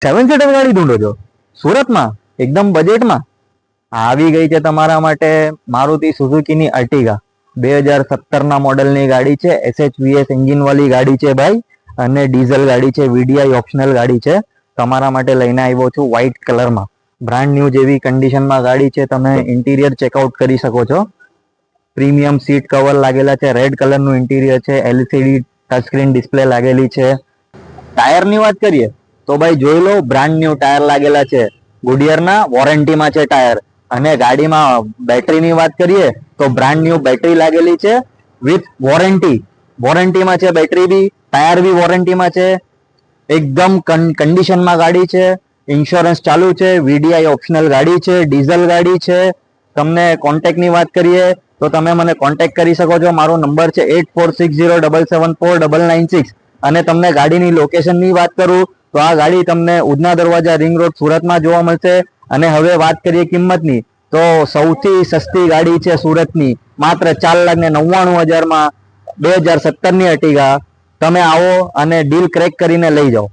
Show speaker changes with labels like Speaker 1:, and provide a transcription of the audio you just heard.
Speaker 1: Seven seater ગાડી ઢૂંઢો છો સુરતમાં એકદમ બજેટમાં? આવી ગઈ છે તમારા માટે મારુતિ સુઝુકીની અર્ટિગા. 2017ના મોડલની ગાડી છે. SHVS એન્જિન વાળી ગાડી છે ભાઈ, અને ડીઝલ ગાડી છે. VDI ઓપ્શનલ ગાડી છે. તમારા માટે લઈને આવ્યો છું વ્હાઇટ કલરમાં. બ્રાન્ડ ન્યૂ જેવી કન્ડિશનમાં ગાડી છે. તમે ઇન્ટિરિયર ચેકઆઉટ કરી શકો છો. પ્રીમિયમ સીટ કવર લાગેલા છે. રેડ કલરનું ઇન્ટિરિયર છે. LCD ટચસ્ક્રીન ડિસ્પ્લે લાગેલી છે. ટાયરની વાત કરીએ તો ભાઈ જોઈ લો, બ્રાન્ડ ન્યૂ ટાયર લાગેલા છે. ગુડિયરના વોરંટીમાં છે ટાયર. અને ગાડીમાં બેટરીની વાત કરીએ તો બ્રાન્ડ ન્યૂ બેટરી લાગેલી છે વિથ વોરંટીમાં છે બેટરી બી, ટાયર બી વોરંટીમાં છે. એકદમ કન્ડિશનમાં ગાડી છે. ઇન્સ્યોરન્સ ચાલુ છે. VDI ઓપ્શનલ ગાડી છે. ડીઝલ ગાડી છે. તમને કોન્ટેક્ટની વાત કરીએ તો તમે મને કોન્ટેક્ટ કરી શકો છો. મારો નંબર છે 8460774996. અને તમને ગાડીની લોકેશનની વાત કરું તો આ ગાડી તમને ઉધના દરવાજા રિંગ રોડ સુરતમાં જોવા મળશે. અને હવે વાત કરીએ કિંમતની તો સૌથી સસ્તી ગાડી છે સુરતની, માત્ર 4,99,000 માં 2017ની અર્ટિગા. તમે આવો અને ડીલ ક્રેક કરીને લઈ જાઓ.